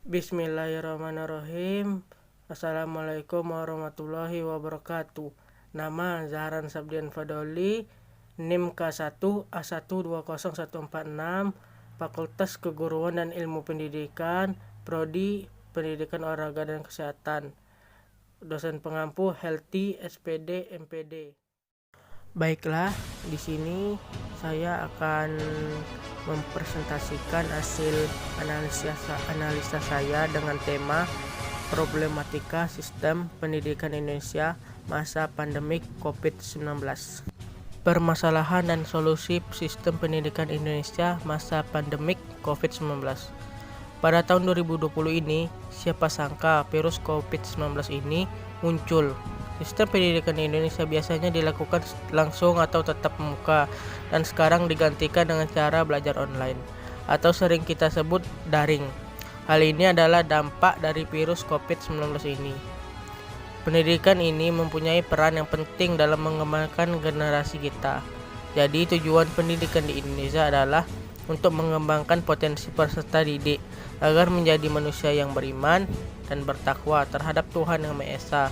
Bismillahirrahmanirrahim. Assalamualaikum warahmatullahi wabarakatuh. Nama Zahran Sabdian Fadoli, NIM K1A1201446, Fakultas Keguruan dan Ilmu Pendidikan, Prodi Pendidikan Olahraga dan Kesehatan. Dosen pengampu Healthy SPD MPD. Baiklah, di sini saya akan mempresentasikan hasil analisa saya dengan tema problematika sistem pendidikan Indonesia masa pandemik COVID-19. Permasalahan dan solusi sistem pendidikan Indonesia masa pandemik COVID-19. Pada tahun 2020 ini, siapa sangka virus COVID-19 ini muncul. Sistem pendidikan di Indonesia biasanya dilakukan langsung atau tatap muka, dan sekarang digantikan dengan cara belajar online, atau sering kita sebut daring. Hal ini adalah dampak dari virus COVID-19 ini. Pendidikan ini mempunyai peran yang penting dalam mengembangkan generasi kita. Jadi tujuan pendidikan di Indonesia adalah untuk mengembangkan potensi peserta didik agar menjadi manusia yang beriman dan bertakwa terhadap Tuhan Yang Maha Esa,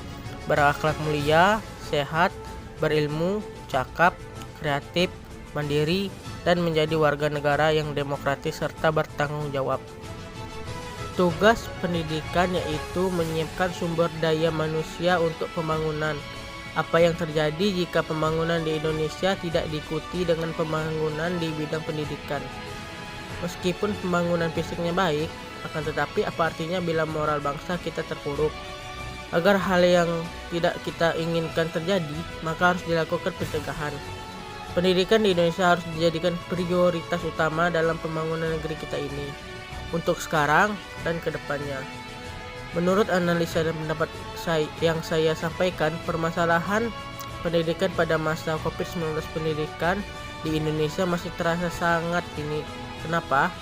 berakhlak mulia, sehat, berilmu, cakap, kreatif, mandiri, dan menjadi warga negara yang demokratis serta bertanggung jawab. Tugas pendidikan yaitu menyiapkan sumber daya manusia untuk pembangunan. Apa yang terjadi jika pembangunan di Indonesia tidak diikuti dengan pembangunan di bidang pendidikan? Meskipun pembangunan fisiknya baik, akan tetapi apa artinya bila moral bangsa kita terpuruk? Agar hal yang tidak kita inginkan terjadi, maka harus dilakukan pencegahan. Pendidikan di Indonesia harus dijadikan prioritas utama dalam pembangunan negeri kita ini, untuk sekarang dan kedepannya. Menurut analisa dan pendapat yang saya sampaikan, permasalahan pendidikan pada masa COVID-19 pendidikan di Indonesia masih terasa sangat ini. Kenapa?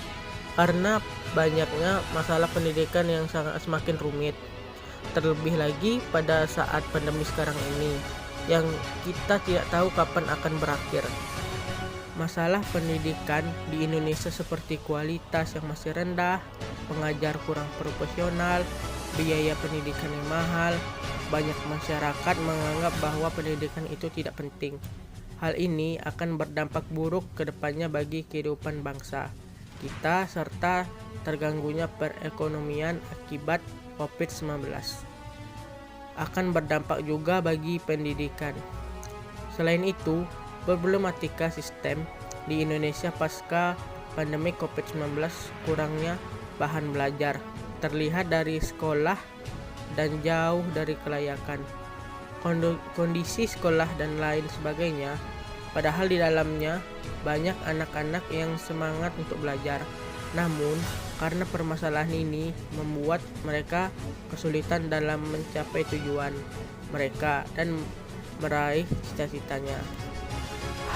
Karena banyaknya masalah pendidikan yang semakin rumit. Terlebih lagi pada saat pandemi sekarang ini, yang kita tidak tahu kapan akan berakhir. Masalah pendidikan di Indonesia seperti kualitas yang masih rendah, pengajar kurang profesional, biaya pendidikan yang mahal. Banyak masyarakat menganggap bahwa pendidikan itu tidak penting. Hal ini akan berdampak buruk ke depannya bagi kehidupan bangsa kita serta terganggunya perekonomian akibat COVID-19. Akan berdampak juga bagi pendidikan. Selain itu, problematika sistem di Indonesia pasca pandemi COVID-19 kurangnya bahan belajar terlihat dari sekolah dan jauh dari kelayakan kondisi sekolah dan lain sebagainya, padahal di dalamnya banyak anak-anak yang semangat untuk belajar. Namun karena permasalahan ini membuat mereka kesulitan dalam mencapai tujuan mereka dan meraih cita-citanya.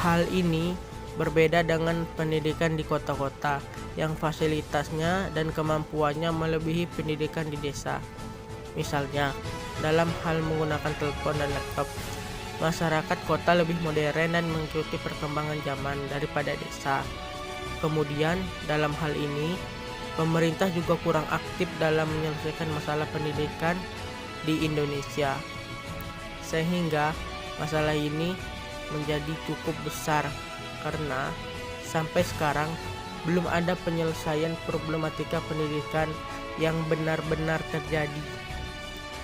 Hal ini berbeda dengan pendidikan di kota-kota yang fasilitasnya dan kemampuannya melebihi pendidikan di desa. Misalnya, dalam hal menggunakan telepon dan laptop, masyarakat kota lebih modern dan mengikuti perkembangan zaman daripada desa. Kemudian, dalam hal ini, pemerintah juga kurang aktif dalam menyelesaikan masalah pendidikan di Indonesia. Sehingga masalah ini menjadi cukup besar karena sampai sekarang belum ada penyelesaian problematika pendidikan yang benar-benar terjadi.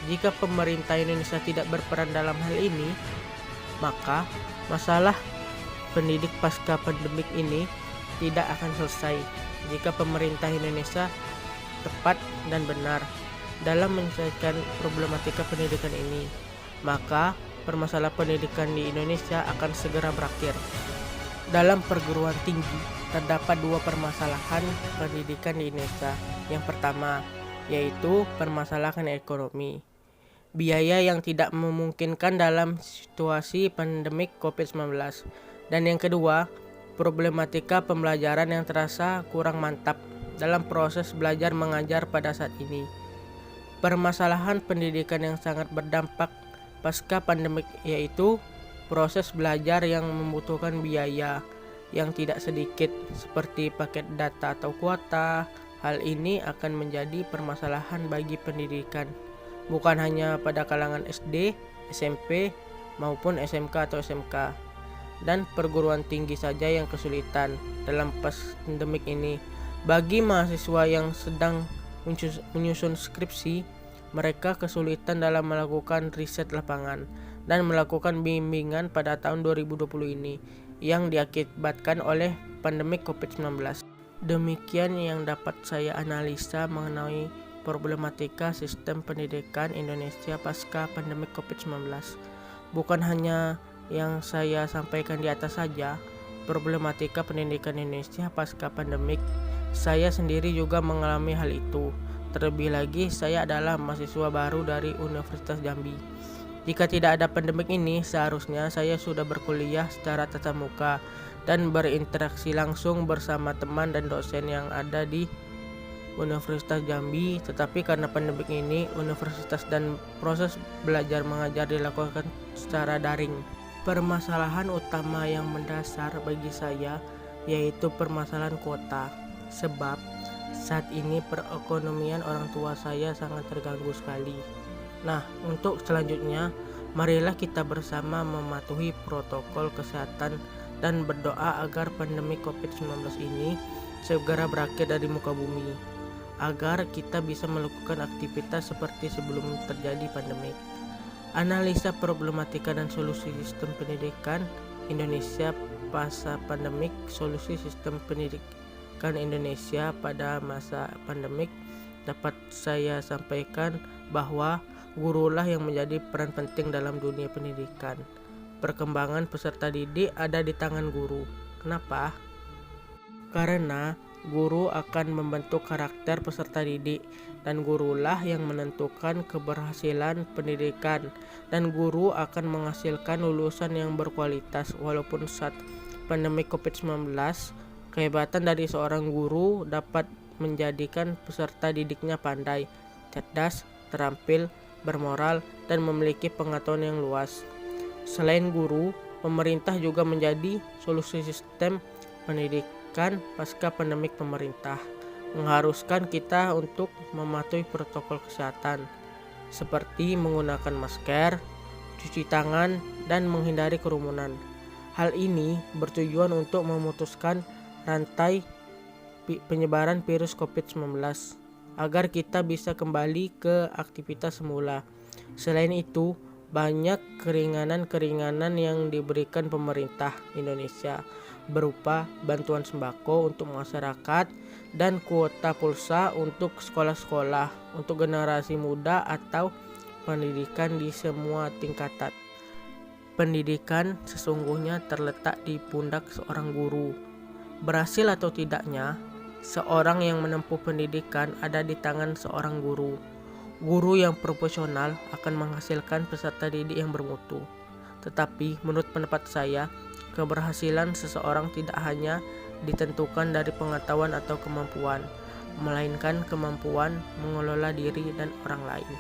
Jika pemerintah Indonesia tidak berperan dalam hal ini, maka masalah pendidik pasca pandemik ini tidak akan selesai. Jika pemerintah Indonesia tepat dan benar dalam menyelesaikan problematika pendidikan ini, maka permasalahan pendidikan di Indonesia akan segera berakhir. Dalam perguruan tinggi terdapat dua permasalahan pendidikan di Indonesia. Yang pertama yaitu permasalahan ekonomi, biaya yang tidak memungkinkan dalam situasi pandemik COVID-19. Dan yang kedua, problematika pembelajaran yang terasa kurang mantap dalam proses belajar mengajar pada saat ini. Permasalahan pendidikan yang sangat berdampak pasca pandemik yaitu proses belajar yang membutuhkan biaya yang tidak sedikit seperti paket data atau kuota, Hal ini akan menjadi permasalahan bagi pendidikan, bukan hanya pada kalangan SD, SMP, maupun SMK atau SMK, dan perguruan tinggi saja yang kesulitan dalam pandemik ini. Bagi mahasiswa yang sedang menyusun skripsi, mereka kesulitan dalam melakukan riset lapangan dan melakukan bimbingan pada tahun 2020 ini yang diakibatkan oleh pandemi COVID-19. Demikian yang dapat saya analisa mengenai problematika sistem pendidikan Indonesia pasca pandemi COVID-19. Bukan hanya yang saya sampaikan di atas saja, problematika pendidikan Indonesia pasca pandemik, saya sendiri juga mengalami hal itu. Terlebih lagi, saya adalah mahasiswa baru dari Universitas Jambi. Jika tidak ada pandemik ini, seharusnya saya sudah berkuliah secara tatap muka dan berinteraksi langsung bersama teman dan dosen yang ada di Universitas Jambi. Tetapi karena pandemik ini, universitas dan proses belajar mengajar dilakukan secara daring. Permasalahan utama yang mendasar bagi saya yaitu permasalahan kuota. Sebab saat ini perekonomian orang tua saya sangat terganggu sekali. Nah, untuk selanjutnya, marilah kita bersama mematuhi protokol kesehatan dan berdoa agar pandemi COVID-19 ini segera berakhir dari muka bumi, agar kita bisa melakukan aktivitas seperti sebelum terjadi pandemi. Analisa problematika dan solusi sistem pendidikan Indonesia pasca pandemik. Solusi sistem pendidikan Indonesia pada masa pandemik dapat saya sampaikan bahwa gurulah yang menjadi peran penting dalam dunia pendidikan. Perkembangan peserta didik ada di tangan guru. Kenapa? Karena guru akan membentuk karakter peserta didik, dan gurulah yang menentukan keberhasilan pendidikan, dan guru akan menghasilkan lulusan yang berkualitas. Walaupun saat pandemi COVID-19, kehebatan dari seorang guru dapat menjadikan peserta didiknya pandai, cerdas, terampil, bermoral, dan memiliki pengetahuan yang luas. Selain guru, pemerintah juga menjadi solusi sistem pendidikan pasca pandemik. Pemerintah mengharuskan kita untuk mematuhi protokol kesehatan seperti menggunakan masker, cuci tangan, dan menghindari kerumunan. Hal ini bertujuan untuk memutuskan rantai penyebaran virus COVID-19 agar kita bisa kembali ke aktivitas semula. Selain itu, banyak keringanan-keringanan yang diberikan pemerintah Indonesia berupa bantuan sembako untuk masyarakat dan kuota pulsa untuk sekolah-sekolah untuk generasi muda atau pendidikan di semua tingkatan. Pendidikan sesungguhnya terletak di pundak seorang guru. Berhasil atau tidaknya, seorang yang menempuh pendidikan ada di tangan seorang guru. Guru yang profesional akan menghasilkan peserta didik yang bermutu. Tetapi menurut pendapat saya, keberhasilan seseorang tidak hanya ditentukan dari pengetahuan atau kemampuan, melainkan kemampuan mengelola diri dan orang lain.